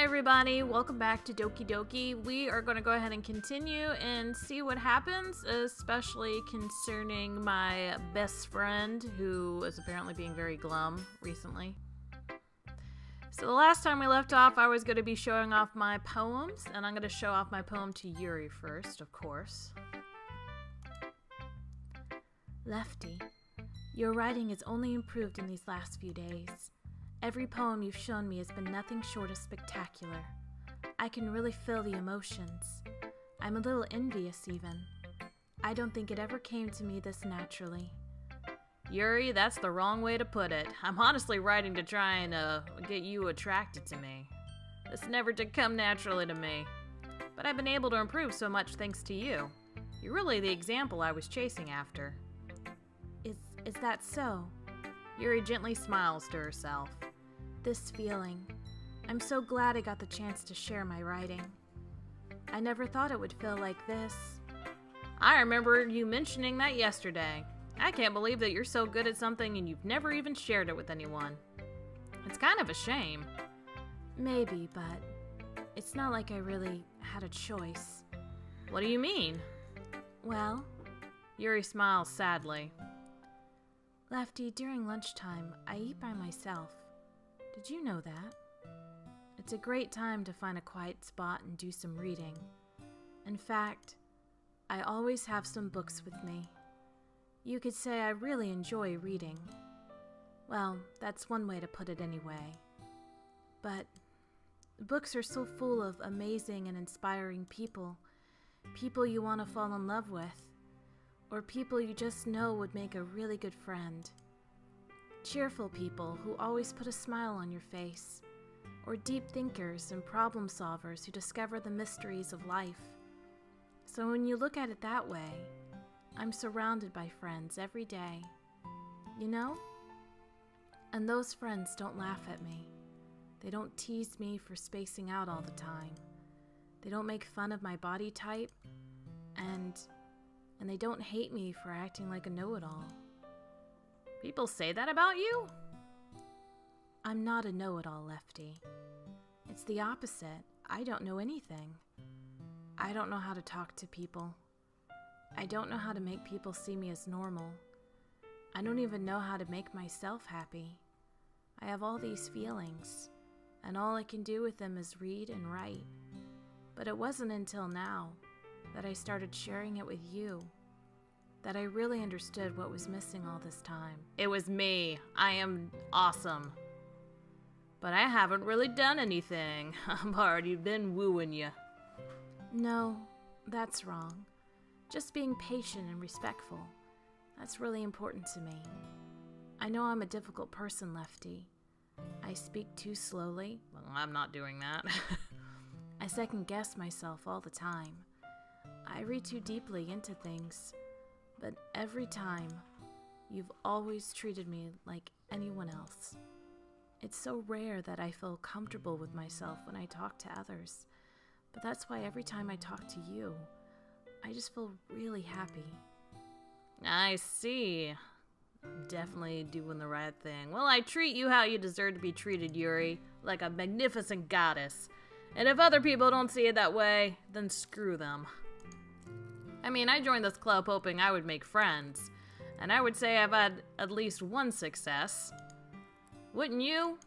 everybody, welcome back to Doki Doki. We are going to go ahead and continue and see what happens, especially concerning my best friend who is apparently being very glum recently. So the last time we left off, I was going to be showing off my poems, and I'm going to show off my poem to Yuri first, of course. Leftie, your writing has only improved in these last few days. Every poem you've shown me has been nothing short of spectacular. I can really feel the emotions. I'm a little envious even. I don't think it ever came to me this naturally. Yuri, that's the wrong way to put it. I'm honestly writing to try and get you attracted to me. This never did come naturally to me. But I've been able to improve so much thanks to you. You're really the example I was chasing after. Is that so? Yuri gently smiles to herself. This feeling. I'm so glad I got the chance to share my writing. I never thought it would feel like this. I remember you mentioning that yesterday. I can't believe that you're so good at something and you've never even shared it with anyone. It's kind of a shame. Maybe, but it's not like I really had a choice. What do you mean? Well, Yuri smiles sadly. Leftie, during lunchtime, I eat by myself. Did you know that? It's a great time to find a quiet spot and do some reading. In fact, I always have some books with me. You could say I really enjoy reading. Well, that's one way to put it anyway. But books are so full of amazing and inspiring people. People you want to fall in love with. Or people you just know would make a really good friend. Cheerful people who always put a smile on your face. Or deep thinkers and problem solvers who discover the mysteries of life. So when you look at it that way, I'm surrounded by friends every day. You know? And those friends don't laugh at me. They don't tease me for spacing out all the time. They don't make fun of my body type. And they don't hate me for acting like a know-it-all. People say that about you? I'm not a know-it-all, Leftie. It's the opposite. I don't know anything. I don't know how to talk to people. I don't know how to make people see me as normal. I don't even know how to make myself happy. I have all these feelings, and all I can do with them is read and write. But it wasn't until now that I started sharing it with you that I really understood what was missing all this time. It was me. I am awesome. But I haven't really done anything. I've already been wooing you. No, that's wrong. Just being patient and respectful. That's really important to me. I know I'm a difficult person, Leftie. I speak too slowly. Well, I'm not doing that. I second guess myself all the time. I read too deeply into things. But every time, you've always treated me like anyone else. It's so rare that I feel comfortable with myself when I talk to others. But that's why every time I talk to you, I just feel really happy. I see. I'm definitely doing the right thing. Well, I treat you how you deserve to be treated, Yuri. Like a magnificent goddess. And if other people don't see it that way, then screw them. I mean, I joined this club hoping I would make friends. And I would say I've had at least one success. Wouldn't you?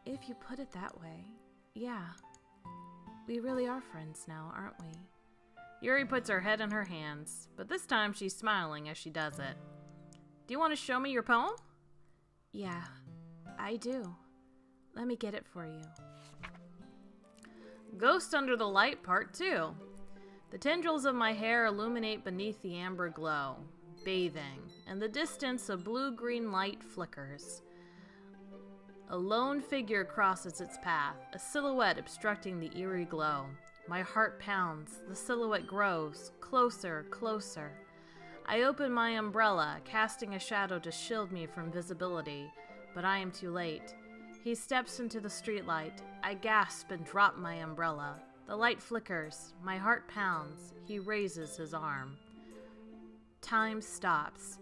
If you put it that way, yeah. We really are friends now, aren't we? Yuri puts her head in her hands, but this time she's smiling as she does it. Do you want to show me your poem? Yeah, I do. Let me get it for you. Ghost Under the Light, Part 2. The tendrils of my hair illuminate beneath the amber glow, bathing. In the distance, a blue-green light flickers. A lone figure crosses its path, a silhouette obstructing the eerie glow. My heart pounds. The silhouette grows. Closer, closer. I open my umbrella, casting a shadow to shield me from visibility, but I am too late. He steps into the streetlight. I gasp and drop my umbrella. The light flickers. My heart pounds. He raises his arm. Time stops.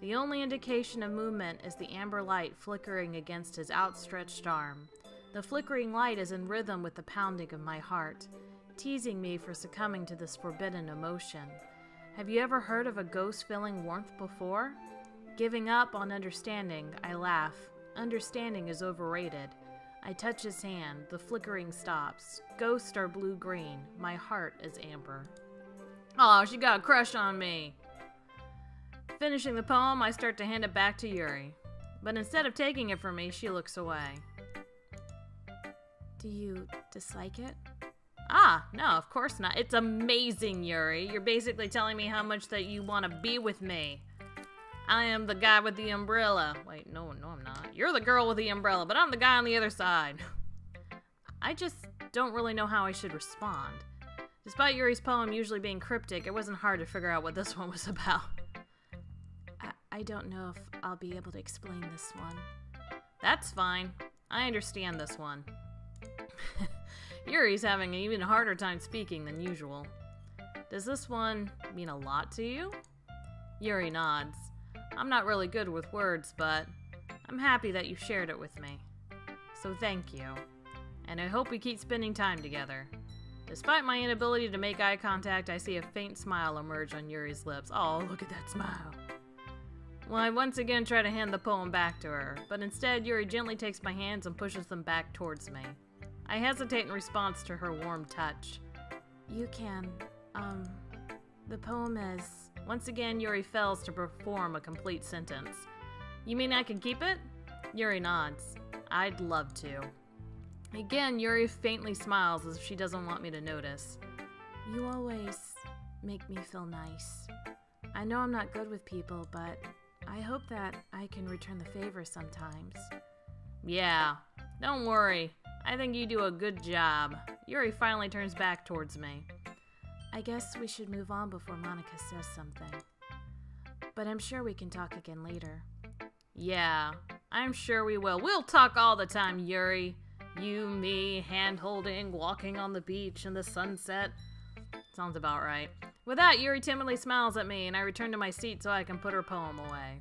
The only indication of movement is the amber light flickering against his outstretched arm. The flickering light is in rhythm with the pounding of my heart, teasing me for succumbing to this forbidden emotion. Have you ever heard of a ghost feeling warmth before? Giving up on understanding, I laugh. Understanding is overrated. I touch his hand. The flickering stops. Ghosts are blue-green. My heart is amber. Oh, she got a crush on me. Finishing the poem, I start to hand it back to Yuri. But instead of taking it from me, she looks away. Do you dislike it? Ah, no, of course not. It's amazing, Yuri. You're basically telling me how much that you want to be with me. I am the guy with the umbrella. Wait, no, I'm not. You're the girl with the umbrella, but I'm the guy on the other side. I just don't really know how I should respond. Despite Yuri's poem usually being cryptic, it wasn't hard to figure out what this one was about. I don't know if I'll be able to explain this one. That's fine. I understand this one. Yuri's having an even harder time speaking than usual. Does this one mean a lot to you? Yuri nods. I'm not really good with words, but I'm happy that you shared it with me. So thank you. And I hope we keep spending time together. Despite my inability to make eye contact, I see a faint smile emerge on Yuri's lips. Oh, look at that smile. Well, I once again try to hand the poem back to her, but instead Yuri gently takes my hands and pushes them back towards me. I hesitate in response to her warm touch. You can, the poem is... Once again, Yuri fails to perform a complete sentence. You mean I can keep it? Yuri nods. I'd love to. Again, Yuri faintly smiles as if she doesn't want me to notice. You always make me feel nice. I know I'm not good with people, but I hope that I can return the favor sometimes. Yeah, don't worry. I think you do a good job. Yuri finally turns back towards me. I guess we should move on before Monica says something. But I'm sure we can talk again later. Yeah, I'm sure we will. We'll talk all the time, Yuri. You, me, hand-holding, walking on the beach in the sunset. Sounds about right. With that, Yuri timidly smiles at me, and I return to my seat so I can put her poem away.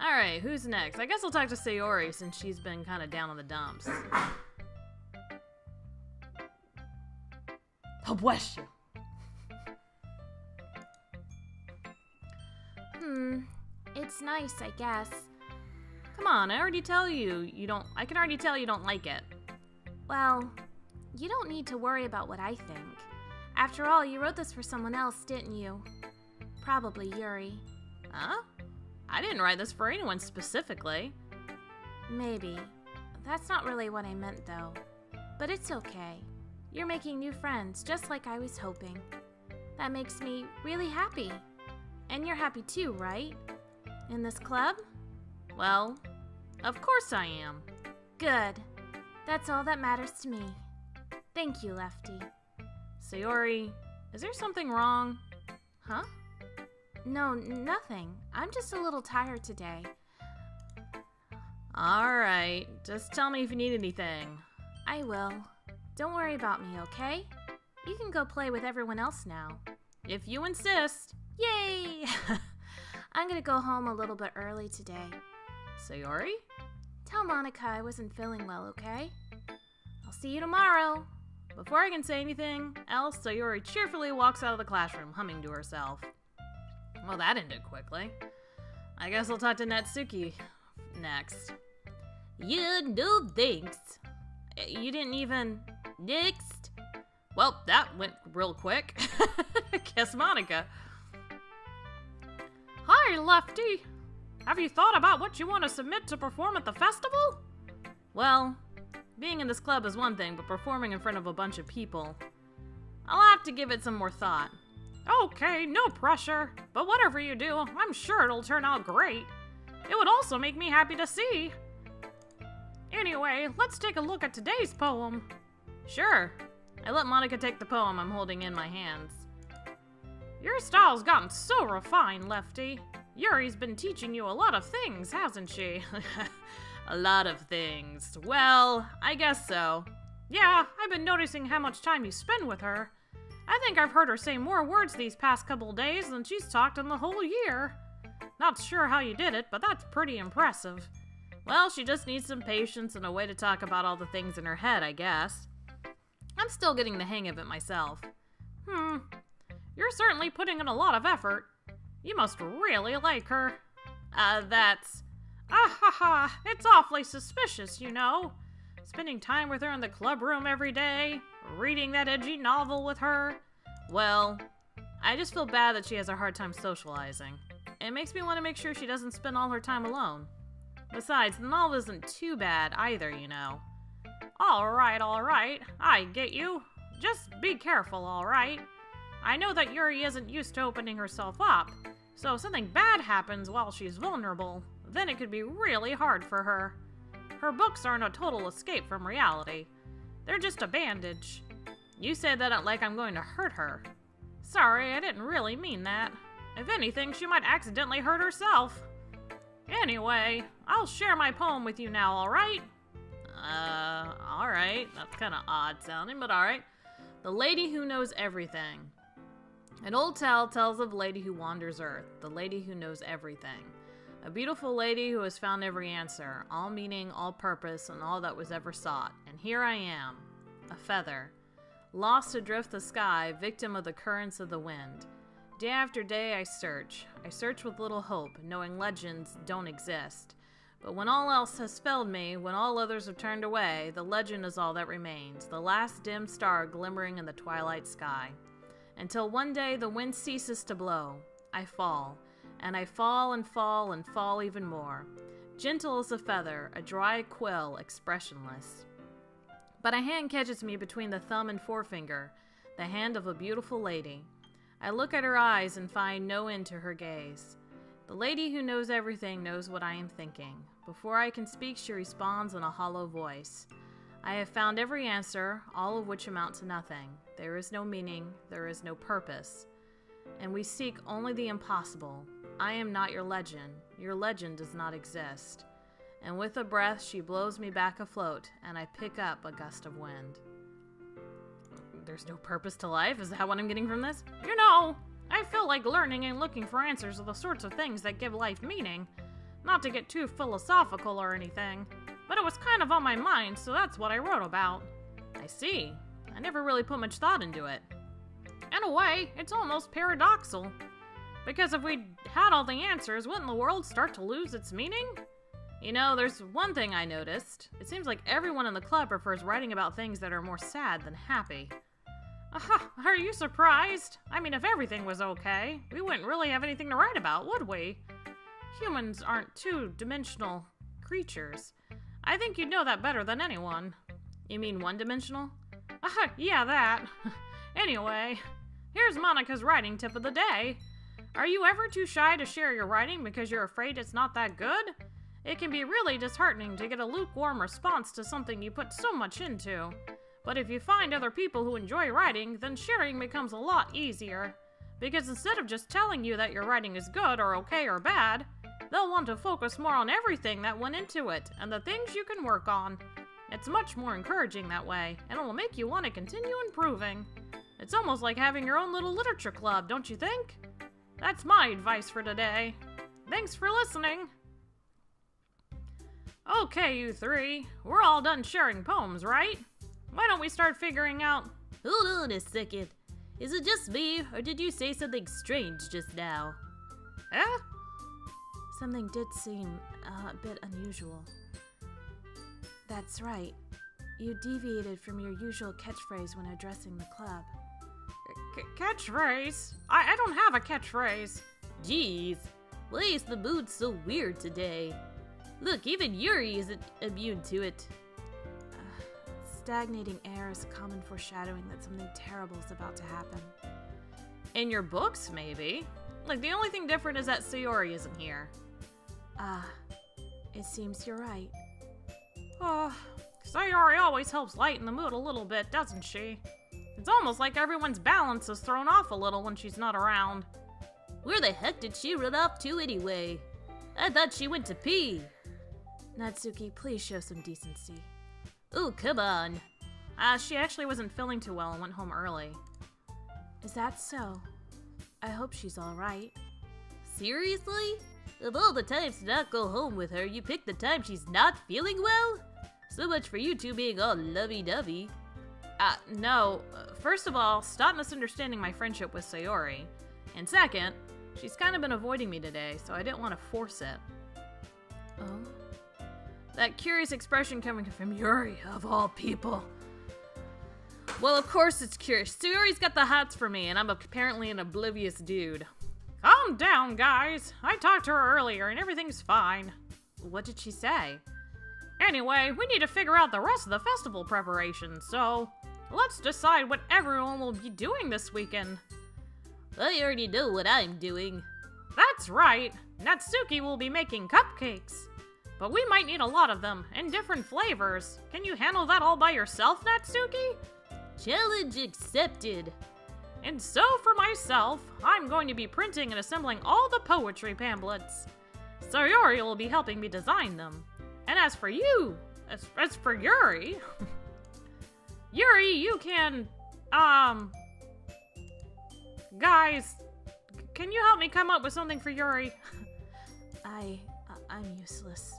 Alright, who's next? I guess I'll talk to Sayori since she's been kind of down in the dumps. Oh, bless you. It's nice, I guess. Come on, I can already tell you don't like it. Well, you don't need to worry about what I think. After all, you wrote this for someone else, didn't you? Probably Yuri. Huh? I didn't write this for anyone specifically. Maybe. That's not really what I meant, though. But it's okay. You're making new friends, just like I was hoping. That makes me really happy. And you're happy too, right? In this club? Well, of course I am. Good. That's all that matters to me. Thank you, Leftie. Sayori, is there something wrong? Huh? No, nothing. I'm just a little tired today. Alright, just tell me if you need anything. I will. Don't worry about me, okay? You can go play with everyone else now. If you insist. Yay! I'm gonna go home a little bit early today. Sayori? Tell Monica I wasn't feeling well, okay? I'll see you tomorrow. Before I can say anything else, Sayori cheerfully walks out of the classroom, humming to herself. Well, that ended quickly. I guess I'll talk to Natsuki next. You no thanks. You didn't even... Next. Well, that went real quick. Guess Monica. Hi, Leftie. Have you thought about what you want to submit to perform at the festival? Well, being in this club is one thing, but performing in front of a bunch of people, I'll have to give it some more thought. Okay, no pressure. But whatever you do, I'm sure it'll turn out great. It would also make me happy to see. Anyway, let's take a look at today's poem. Sure. I let Monica take the poem I'm holding in my hands. Your style's gotten so refined, Leftie. Yuri's been teaching you a lot of things, hasn't she? A lot of things. Well, I guess so. Yeah, I've been noticing how much time you spend with her. I think I've heard her say more words these past couple days than she's talked in the whole year. Not sure how you did it, but that's pretty impressive. Well, she just needs some patience and a way to talk about all the things in her head, I guess. I'm still getting the hang of it myself. You're certainly putting in a lot of effort. You must really like her. It's awfully suspicious, you know. Spending time with her in the club room every day, reading that edgy novel with her. Well, I just feel bad that she has a hard time socializing. It makes me want to make sure she doesn't spend all her time alone. Besides, the novel isn't too bad either, you know. All right, I get you. Just be careful, all right? I know that Yuri isn't used to opening herself up, so if something bad happens while she's vulnerable, then it could be really hard for her. Her books aren't a total escape from reality. They're just a bandage. You say that like I'm going to hurt her. Sorry, I didn't really mean that. If anything, she might accidentally hurt herself. Anyway, I'll share my poem with you now, alright? Alright. That's kind of odd sounding, but alright. The Lady Who Knows Everything. An old tale tells of a lady who wanders earth, the lady who knows everything. A beautiful lady who has found every answer, all meaning, all purpose, and all that was ever sought. And here I am, a feather, lost adrift the sky, victim of the currents of the wind. Day after day I search with little hope, knowing legends don't exist. But when all else has failed me, when all others have turned away, the legend is all that remains, the last dim star glimmering in the twilight sky. Until one day the wind ceases to blow, I fall, and I fall and fall and fall even more, gentle as a feather, a dry quill, expressionless. But a hand catches me between the thumb and forefinger, the hand of a beautiful lady. I look at her eyes and find no end to her gaze. The lady who knows everything knows what I am thinking. Before I can speak, she responds in a hollow voice. I have found every answer, all of which amount to nothing. There is no meaning, there is no purpose. And we seek only the impossible. I am not your legend. Your legend does not exist. And with a breath, she blows me back afloat, and I pick up a gust of wind. There's no purpose to life? Is that what I'm getting from this? You know, I feel like learning and looking for answers are the sorts of things that give life meaning. Not to get too philosophical or anything, but it was kind of on my mind, so that's what I wrote about. I see. I never really put much thought into it. In a way, it's almost paradoxical. Because if we had all the answers, wouldn't the world start to lose its meaning? You know, there's one thing I noticed. It seems like everyone in the club prefers writing about things that are more sad than happy. Are you surprised? I mean, if everything was okay, we wouldn't really have anything to write about, would we? Humans aren't two-dimensional creatures. I think you'd know that better than anyone. You mean one-dimensional? Yeah, that. Anyway, here's Monica's writing tip of the day. Are you ever too shy to share your writing because you're afraid it's not that good? It can be really disheartening to get a lukewarm response to something you put so much into. But if you find other people who enjoy writing, then sharing becomes a lot easier. Because instead of just telling you that your writing is good or okay or bad, they'll want to focus more on everything that went into it and the things you can work on. It's much more encouraging that way, and it will make you want to continue improving. It's almost like having your own little literature club, don't you think? That's my advice for today. Thanks for listening. Okay, you three. We're all done sharing poems, right? Why don't we start figuring out... Hold on a second. Is it just me, or did you say something strange just now? Eh? Something did seem a bit unusual. That's right. You deviated from your usual catchphrase when addressing the club. Catchphrase? I don't have a catchphrase. Jeez, why is the mood so weird today? Look, even Yuri isn't immune to it. Stagnating air is a common foreshadowing that something terrible is about to happen. In your books, maybe. Like, the only thing different is that Sayori isn't here. It seems you're right. Sayori always helps lighten the mood a little bit, doesn't she? It's almost like everyone's balance is thrown off a little when she's not around. Where the heck did she run off to anyway? I thought she went to pee. Natsuki, please show some decency. Oh, come on. She actually wasn't feeling too well and went home early. Is that so? I hope she's all right. Seriously? Of all the times to not go home with her, you picked the time she's not feeling well? So much for you two being all lovey-dovey. No. First of all, stop misunderstanding my friendship with Sayori. And second, she's kind of been avoiding me today, so I didn't want to force it. Oh? That curious expression coming from Yuri, of all people. Well, of course it's curious. Sayori's got the hots for me, and I'm apparently an oblivious dude. Calm down, guys. I talked to her earlier, and everything's fine. What did she say? Anyway, we need to figure out the rest of the festival preparations, so let's decide what everyone will be doing this weekend. I already know what I'm doing. That's right. Natsuki will be making cupcakes. But we might need a lot of them, in different flavors. Can you handle that all by yourself, Natsuki? Challenge accepted. And so for myself, I'm going to be printing and assembling all the poetry pamphlets. Sayori will be helping me design them. And as for you, as for Yuri, Yuri, you can, guys, can you help me come up with something for Yuri? I'm useless.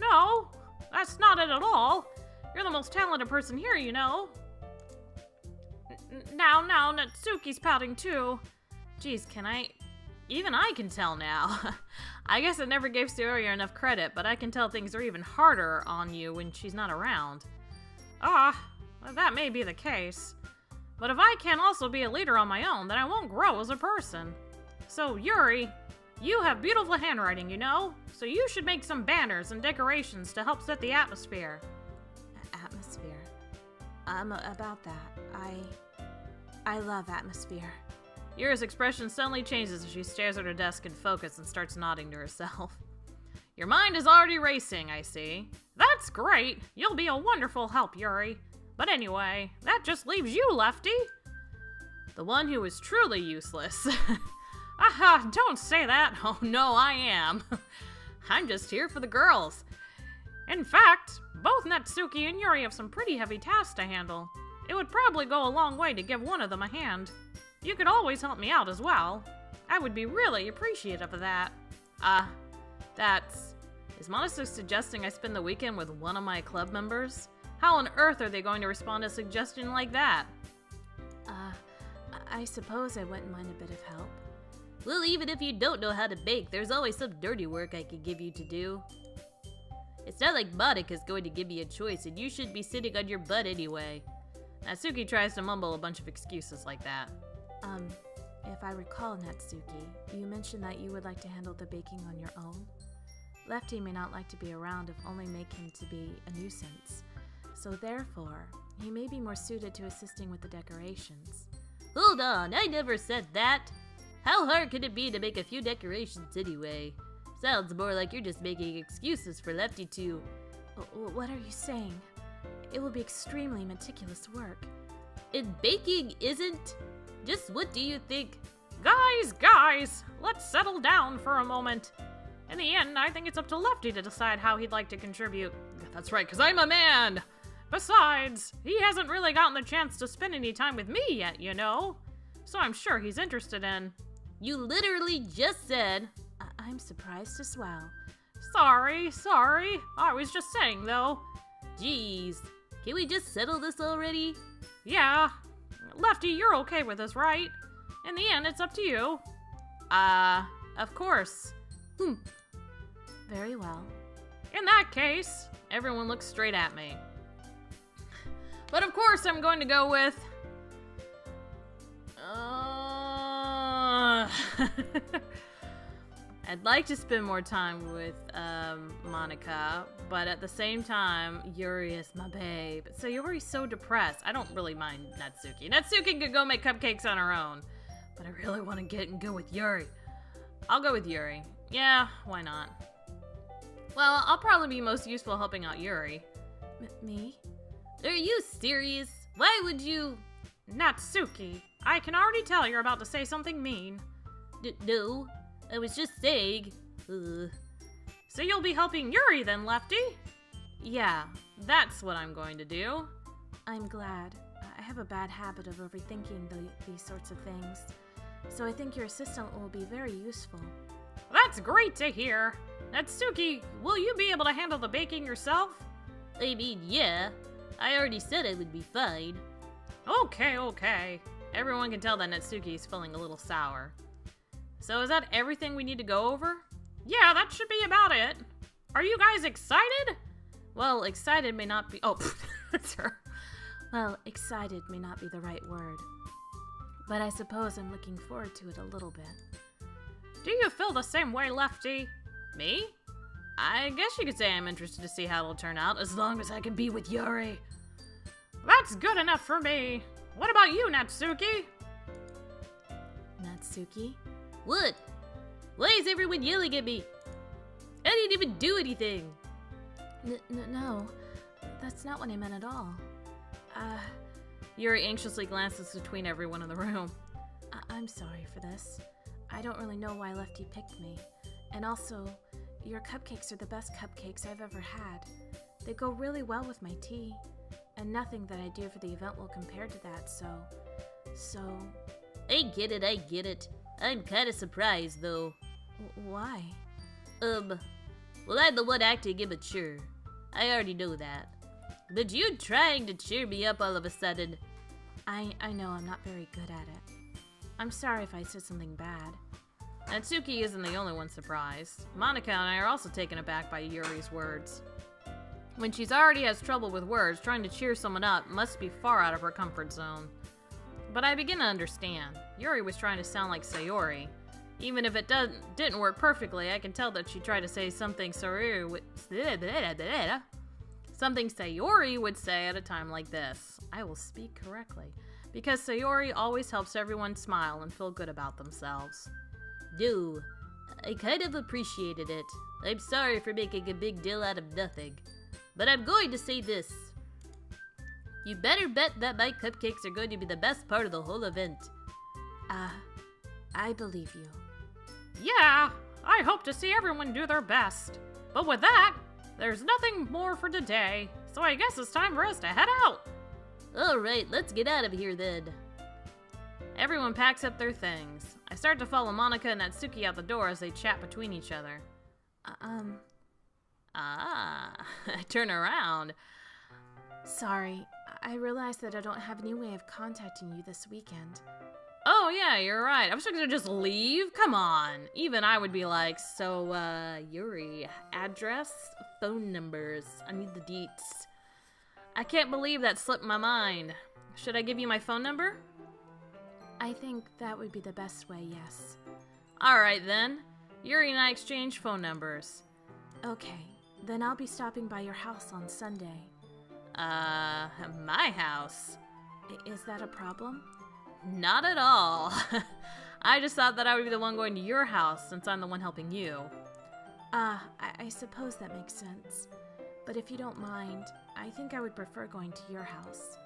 No, that's not it at all. You're the most talented person here, you know. Now, Natsuki's pouting too. Geez, even I can tell now. I guess I never gave Sayori enough credit, but I can tell things are even harder on you when she's not around. That may be the case. But if I can't also be a leader on my own, then I won't grow as a person. So, Yuri, you have beautiful handwriting, you know? So you should make some banners and decorations to help set the atmosphere. Atmosphere? About that. I love atmosphere. Yuri's expression suddenly changes as she stares at her desk in focus and starts nodding to herself. Your mind is already racing, I see. That's great! You'll be a wonderful help, Yuri. But anyway, that just leaves you, Leftie. The one who is truly useless. Aha, don't say that. Oh no, I am. I'm just here for the girls. In fact, both Natsuki and Yuri have some pretty heavy tasks to handle. It would probably go a long way to give one of them a hand. You could always help me out as well. I would be really appreciative of that. Is Monasu suggesting I spend the weekend with one of my club members? How on earth are they going to respond to a suggestion like that? I suppose I wouldn't mind a bit of help. Well, even if you don't know how to bake, there's always some dirty work I could give you to do. It's not like Monika's going to give me a choice, and you should be sitting on your butt anyway. Natsuki tries to mumble a bunch of excuses like that. If I recall, Natsuki, you mentioned that you would like to handle the baking on your own. Leftie may not like to be around if only make him to be a nuisance. So therefore, he may be more suited to assisting with the decorations. Hold on, I never said that. How hard could it be to make a few decorations anyway? Sounds more like you're just making excuses for Leftie to... What are you saying? It will be extremely meticulous work. And baking isn't? Just what do you think? Guys, let's settle down for a moment. In the end, I think it's up to Leftie to decide how he'd like to contribute. That's right, because I'm a man! Besides, he hasn't really gotten the chance to spend any time with me yet, you know? So I'm sure he's interested in... You literally just said... I'm surprised as well. Sorry. I was just saying, though. Jeez. Can we just settle this already? Yeah. Leftie, you're okay with this, right? In the end, it's up to you. Of course. Very well. In that case, everyone looks straight at me. But of course, I'm going to go with... I'd like to spend more time with Monika, but at the same time, Yuri is my babe. So Yuri's so depressed. I don't really mind Natsuki. Natsuki could go make cupcakes on her own, but I really want to get and go with Yuri. I'll go with Yuri. Yeah, why not? Well, I'll probably be most useful helping out Yuri. Me? Are you serious? Why would you... Natsuki, I can already tell you're about to say something mean. No, I was just saying. So you'll be helping Yuri then, Leftie? Yeah, that's what I'm going to do. I'm glad. I have a bad habit of overthinking these sorts of things. So I think your assistant will be very useful. That's great to hear. Natsuki, will you be able to handle the baking yourself? I mean, yeah. I already said I would be fine. Okay. Everyone can tell that Natsuki is feeling a little sour. So is that everything we need to go over? Yeah, that should be about it. Are you guys excited? Well, excited may not be... Oh, that's her. Well, excited may not be the right word. But I suppose I'm looking forward to it a little bit. Do you feel the same way, Leftie? Me? I guess you could say I'm interested to see how it'll turn out, as long as I can be with Yuri. That's good enough for me. What about you, Natsuki? Natsuki? What? Why is everyone yelling at me? I didn't even do anything. No, that's not what I meant at all. Yuri anxiously glances between everyone in the room. I'm sorry for this. I don't really know why Leftie picked me. And also, your cupcakes are the best cupcakes I've ever had. They go really well with my tea. And nothing that I do for the event will compare to that, so... I get it. I'm kinda surprised, though. Why? Well, I'm the one acting immature. I already know that. But you trying to cheer me up all of a sudden. I know I'm not very good at it. I'm sorry if I said something bad. Natsuki isn't the only one surprised. Monica and I are also taken aback by Yuri's words. When she's already has trouble with words, trying to cheer someone up must be far out of her comfort zone. But I begin to understand. Yuri was trying to sound like Sayori. Even if it didn't work perfectly, I can tell that she tried to say something Sayori would say at a time like this. I will speak correctly. Because Sayori always helps everyone smile and feel good about themselves. No, I kind of appreciated it. I'm sorry for making a big deal out of nothing. But I'm going to say this. You better bet that my cupcakes are going to be the best part of the whole event. I believe you. Yeah, I hope to see everyone do their best. But with that, there's nothing more for today, so I guess it's time for us to head out. Alright, let's get out of here then. Everyone packs up their things. I start to follow Monica and Natsuki out the door as they chat between each other. I turn around. Sorry, I realized that I don't have any way of contacting you this weekend. Oh yeah, you're right. I was gonna just leave? Come on. Even I would be like, so, Yuri, address, phone numbers. I need the deets. I can't believe that slipped my mind. Should I give you my phone number? I think that would be the best way, yes. Alright then. Yuri and I exchange phone numbers. Okay, then I'll be stopping by your house on Sunday. My house? Is that a problem? Not at all. I just thought that I would be the one going to your house since I'm the one helping you. I suppose that makes sense. But if you don't mind, I think I would prefer going to your house.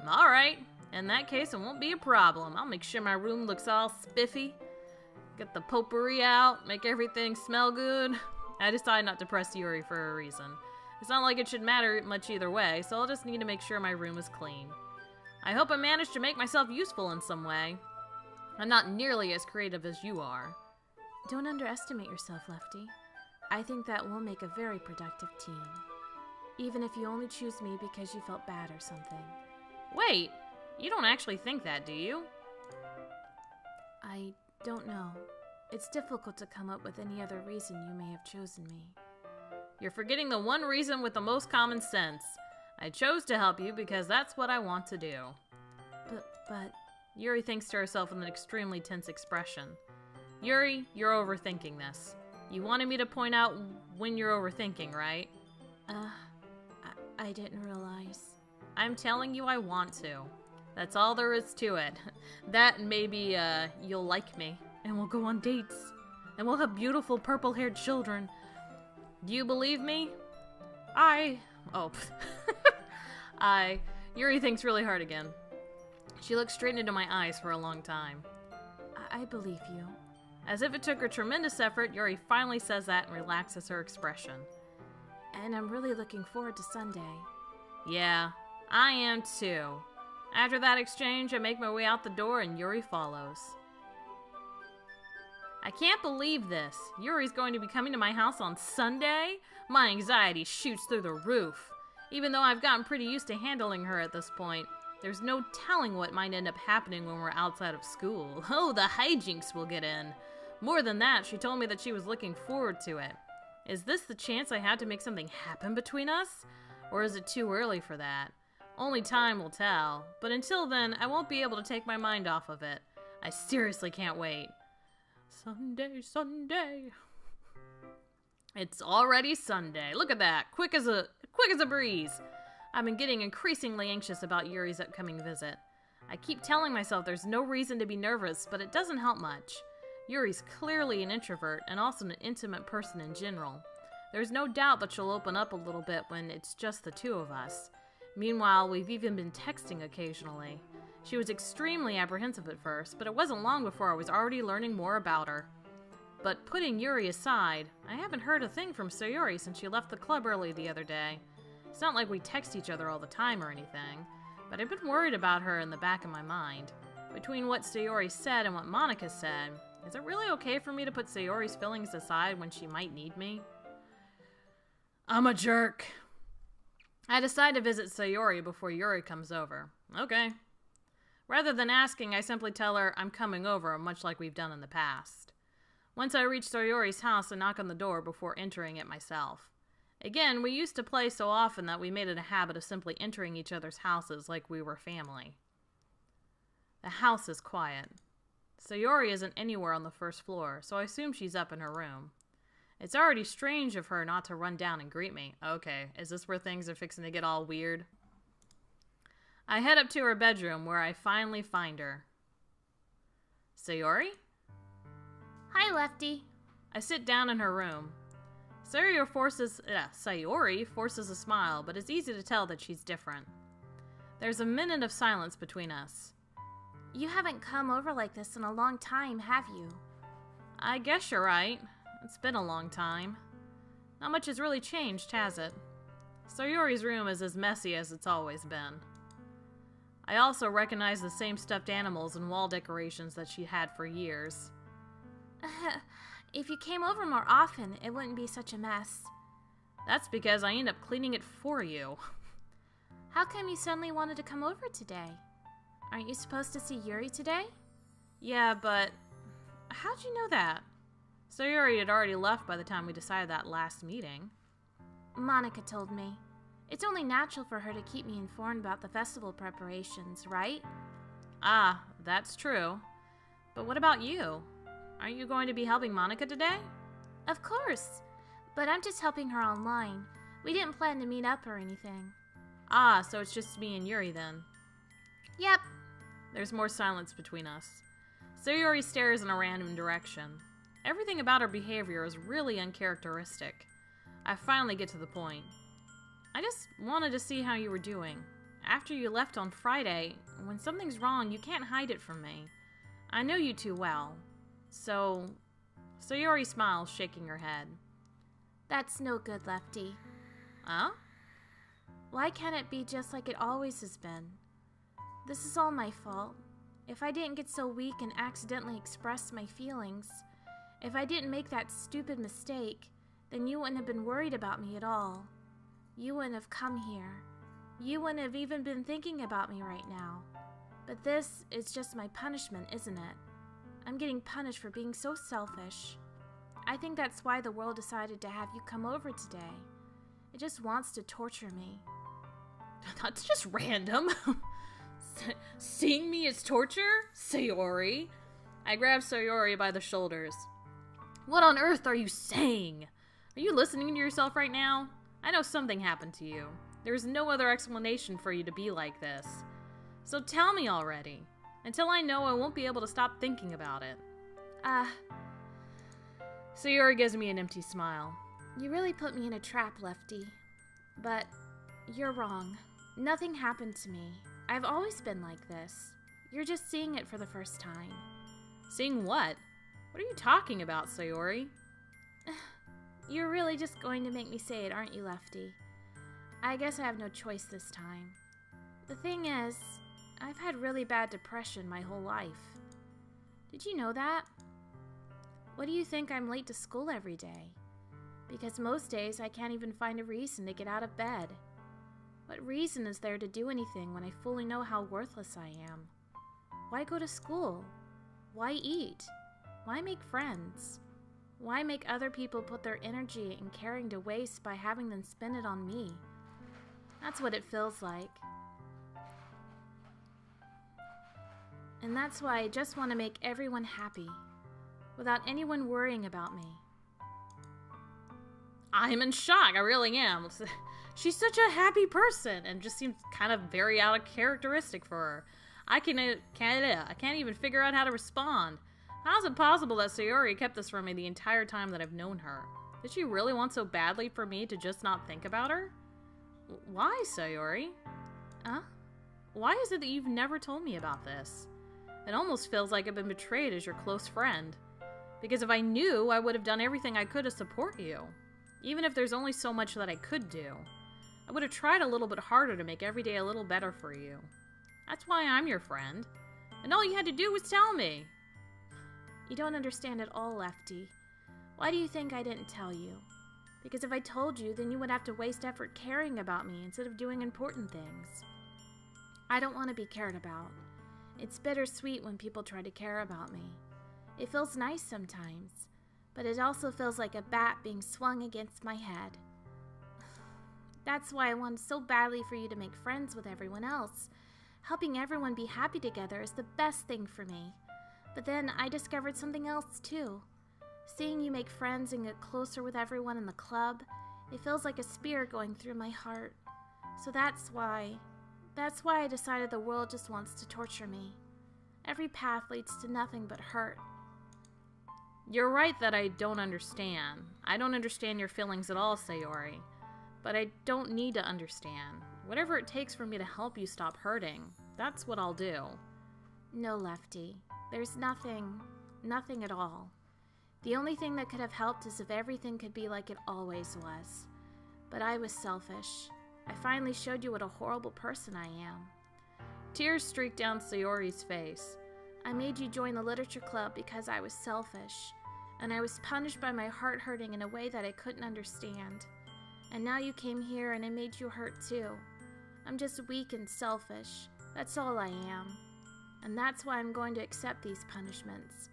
Alright. In that case, it won't be a problem. I'll make sure my room looks all spiffy. Get the potpourri out, make everything smell good. I decided not to press Yuri for a reason. It's not like it should matter much either way, so I'll just need to make sure my room is clean. I hope I managed to make myself useful in some way. I'm not nearly as creative as you are. Don't underestimate yourself, Leftie. I think that we'll make a very productive team. Even if you only choose me because you felt bad or something. Wait, you don't actually think that, do you? I don't know. It's difficult to come up with any other reason you may have chosen me. You're forgetting the one reason with the most common sense. I chose to help you because that's what I want to do. But... Yuri thinks to herself with an extremely tense expression. Yuri, you're overthinking this. You wanted me to point out when you're overthinking, right? I didn't realize. I'm telling you I want to. That's all there is to it. That and maybe, you'll like me. And we'll go on dates. And we'll have beautiful purple-haired children. Do you believe me? Yuri thinks really hard again. She looks straight into my eyes for a long time. I believe you. As if it took her tremendous effort, Yuri finally says that and relaxes her expression. And I'm really looking forward to Sunday. Yeah, I am too. After that exchange, I make my way out the door and Yuri follows. I can't believe this. Yuri's going to be coming to my house on Sunday? My anxiety shoots through the roof. Even though I've gotten pretty used to handling her at this point, there's no telling what might end up happening when we're outside of school. Oh, the hijinks will get in. More than that, she told me that she was looking forward to it. Is this the chance I had to make something happen between us? Or is it too early for that? Only time will tell. But until then, I won't be able to take my mind off of it. I seriously can't wait. Sunday, Sunday. It's already Sunday. Look at that. Quick as a breeze. I've been getting increasingly anxious about Yuri's upcoming visit. I keep telling myself there's no reason to be nervous, but it doesn't help much. Yuri's clearly an introvert and also an intimate person in general. There's no doubt that she'll open up a little bit when it's just the two of us. Meanwhile, we've even been texting occasionally. She was extremely apprehensive at first, but it wasn't long before I was already learning more about her. But putting Yuri aside, I haven't heard a thing from Sayori since she left the club early the other day. It's not like we text each other all the time or anything, but I've been worried about her in the back of my mind. Between what Sayori said and what Monica said, is it really okay for me to put Sayori's feelings aside when she might need me? I'm a jerk. I decide to visit Sayori before Yuri comes over. Okay. Rather than asking, I simply tell her I'm coming over, much like we've done in the past. Once I reach Sayori's house, I knock on the door before entering it myself. Again, we used to play so often that we made it a habit of simply entering each other's houses like we were family. The house is quiet. Sayori isn't anywhere on the first floor, so I assume she's up in her room. It's already strange of her not to run down and greet me. Okay, is this where things are fixing to get all weird? I head up to her bedroom, where I finally find her. Sayori? Hi, Leftie. I sit down in her room. Sayori forces a smile, but it's easy to tell that she's different. There's a minute of silence between us. You haven't come over like this in a long time, have you? I guess you're right. It's been a long time. Not much has really changed, has it? Sayori's room is as messy as it's always been. I also recognize the same stuffed animals and wall decorations that she had for years. If you came over more often, it wouldn't be such a mess. That's because I end up cleaning it for you. How come you suddenly wanted to come over today? Aren't you supposed to see Yuri today? Yeah, but how'd you know that? Sayori had already left by the time we decided that last meeting. Monica told me. It's only natural for her to keep me informed about the festival preparations, right? Ah, that's true. But what about you? Aren't you going to be helping Monica today? Of course, but I'm just helping her online. We didn't plan to meet up or anything. Ah, so it's just me and Yuri then. Yep. There's more silence between us. Sayori stares in a random direction. Everything about her behavior is really uncharacteristic. I finally get to the point. I just wanted to see how you were doing. After you left on Friday, when something's wrong, you can't hide it from me. I know you too well. So, Sayori smiles, shaking her head. That's no good, Leftie. Huh? Why can't it be just like it always has been? This is all my fault. If I didn't get so weak and accidentally express my feelings, if I didn't make that stupid mistake, then you wouldn't have been worried about me at all. You wouldn't have come here. You wouldn't have even been thinking about me right now. But this is just my punishment, isn't it? I'm getting punished for being so selfish. I think that's why the world decided to have you come over today. It just wants to torture me. That's just random. Seeing me is torture? Sayori. I grab Sayori by the shoulders. What on earth are you saying? Are you listening to yourself right now? I know something happened to you. There's no other explanation for you to be like this. So tell me already. Until I know, I won't be able to stop thinking about it. Sayori gives me an empty smile. You really put me in a trap, Leftie. But you're wrong. Nothing happened to me. I've always been like this. You're just seeing it for the first time. Seeing what? What are you talking about, Sayori? You're really just going to make me say it, aren't you, Leftie? I guess I have no choice this time. The thing is, I've had really bad depression my whole life. Did you know that? What do you think I'm late to school every day? Because most days I can't even find a reason to get out of bed. What reason is there to do anything when I fully know how worthless I am? Why go to school? Why eat? Why make friends? Why make other people put their energy and caring to waste by having them spend it on me? That's what it feels like. And that's why I just want to make everyone happy, without anyone worrying about me. I'm in shock, I really am. She's such a happy person and just seems kind of very out of characteristic for her. I can't even figure out how to respond. How is it possible that Sayori kept this from me the entire time that I've known her? Did she really want so badly for me to just not think about her? Why, Sayori? Huh? Why is it that you've never told me about this? It almost feels like I've been betrayed as your close friend. Because if I knew, I would have done everything I could to support you. Even if there's only so much that I could do. I would have tried a little bit harder to make every day a little better for you. That's why I'm your friend. And all you had to do was tell me. You don't understand at all, Leftie. Why do you think I didn't tell you? Because if I told you, then you would have to waste effort caring about me instead of doing important things. I don't want to be cared about. It's bittersweet when people try to care about me. It feels nice sometimes, but it also feels like a bat being swung against my head. That's why I wanted so badly for you to make friends with everyone else. Helping everyone be happy together is the best thing for me. But then I discovered something else too. Seeing you make friends and get closer with everyone in the club, it feels like a spear going through my heart. So that's why I decided the world just wants to torture me. Every path leads to nothing but hurt. You're right that I don't understand. I don't understand your feelings at all, Sayori. But I don't need to understand. Whatever it takes for me to help you stop hurting, that's what I'll do. No, Leftie. There's nothing at all. The only thing that could have helped is if everything could be like it always was. But I was selfish. I finally showed you what a horrible person I am. Tears streaked down Sayori's face. I made you join the literature club because I was selfish, and I was punished by my heart hurting in a way that I couldn't understand. And now you came here and I made you hurt too. I'm just weak and selfish. That's all I am. And that's why I'm going to accept these punishments.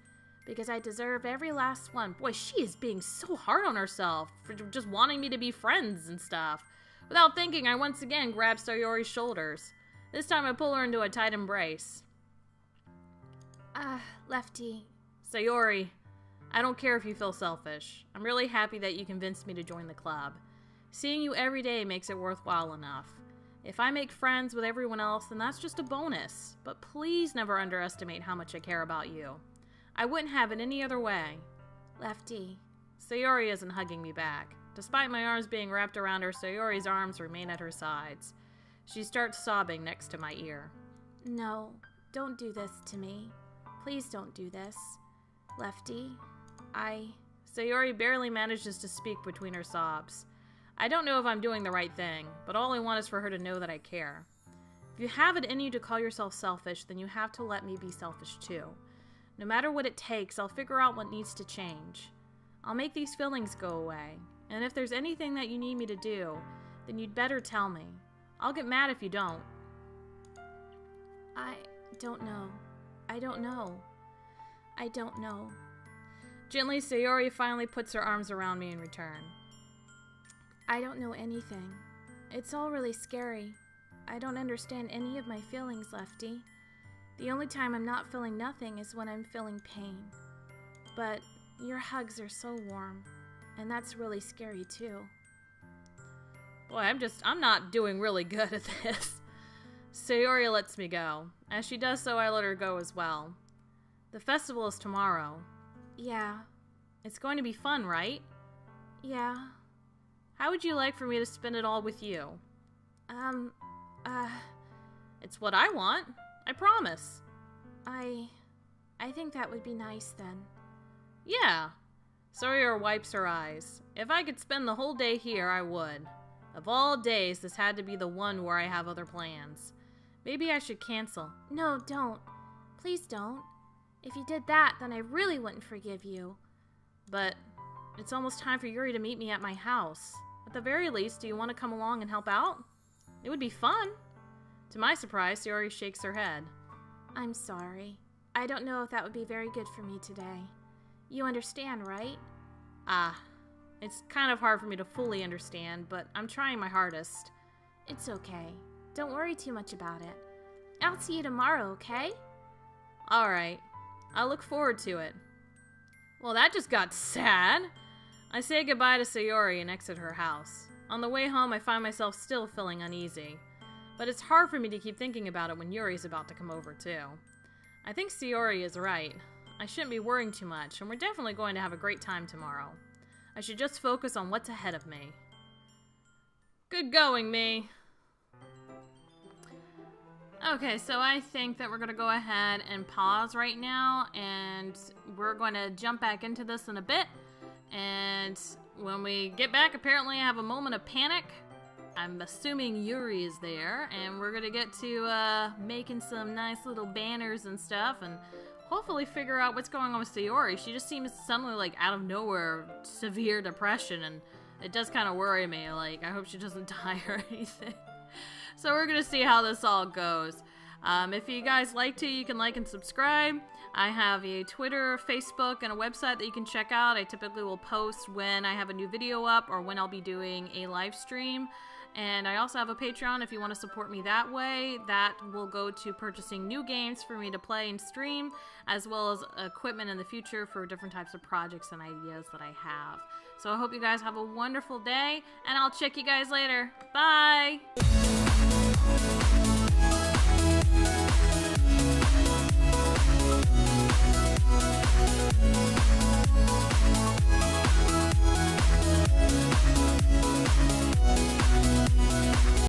Because I deserve every last one. Boy, she is being so hard on herself for just wanting me to be friends and stuff. Without thinking, I once again grab Sayori's shoulders. This time I pull her into a tight embrace. Leftie. Sayori, I don't care if you feel selfish. I'm really happy that you convinced me to join the club. Seeing you every day makes it worthwhile enough. If I make friends with everyone else, then that's just a bonus. But please never underestimate how much I care about you. I wouldn't have it any other way. Leftie. Sayori isn't hugging me back. Despite my arms being wrapped around her, Sayori's arms remain at her sides. She starts sobbing next to my ear. No, don't do this to me. Please don't do this. Leftie, Sayori barely manages to speak between her sobs. I don't know if I'm doing the right thing, but all I want is for her to know that I care. If you have it in you to call yourself selfish, then you have to let me be selfish too. No matter what it takes, I'll figure out what needs to change. I'll make these feelings go away, and if there's anything that you need me to do, then you'd better tell me. I'll get mad if you don't. I don't know. Gently, Sayori finally puts her arms around me in return. I don't know anything. It's all really scary. I don't understand any of my feelings, Leftie. The only time I'm not feeling nothing is when I'm feeling pain. But your hugs are so warm, and that's really scary too. Boy, I'm not doing really good at this. Sayori lets me go. As she does so, I let her go as well. The festival is tomorrow. Yeah. It's going to be fun, right? Yeah. How would you like for me to spend it all with you? It's what I want. I promise. I think that would be nice then. Yeah. Sayori wipes her eyes. If I could spend the whole day here, I would. Of all days, this had to be the one where I have other plans. Maybe I should cancel. No, don't. Please don't. If you did that, then I really wouldn't forgive you. But it's almost time for Yuri to meet me at my house. At the very least, do you want to come along and help out? It would be fun. To my surprise, Sayori shakes her head. I'm sorry. I don't know if that would be very good for me today. You understand, right? It's kind of hard for me to fully understand, but I'm trying my hardest. It's okay. Don't worry too much about it. I'll see you tomorrow, okay? Alright. I look forward to it. Well, that just got sad. I say goodbye to Sayori and exit her house. On the way home, I find myself still feeling uneasy. But it's hard for me to keep thinking about it when Yuri's about to come over, too. I think Sayori is right. I shouldn't be worrying too much, and we're definitely going to have a great time tomorrow. I should just focus on what's ahead of me. Good going, me. Okay, so I think that we're going to go ahead and pause right now, and we're going to jump back into this in a bit. And when we get back, apparently I have a moment of panic. I'm assuming Yuri is there, and we're going to get to making some nice little banners and stuff, and hopefully figure out what's going on with Sayori. She just seems suddenly, like, out of nowhere, severe depression, and it does kind of worry me. Like, I hope she doesn't die or anything. So we're going to see how this all goes. If you guys like to, you can like and subscribe. I have a Twitter, Facebook, and a website that you can check out. I typically will post when I have a new video up or when I'll be doing a live stream. And I also have a Patreon if you want to support me that way. That will go to purchasing new games for me to play and stream, as well as equipment in the future for different types of projects and ideas that I have. So I hope you guys have a wonderful day, and I'll check you guys later. Bye!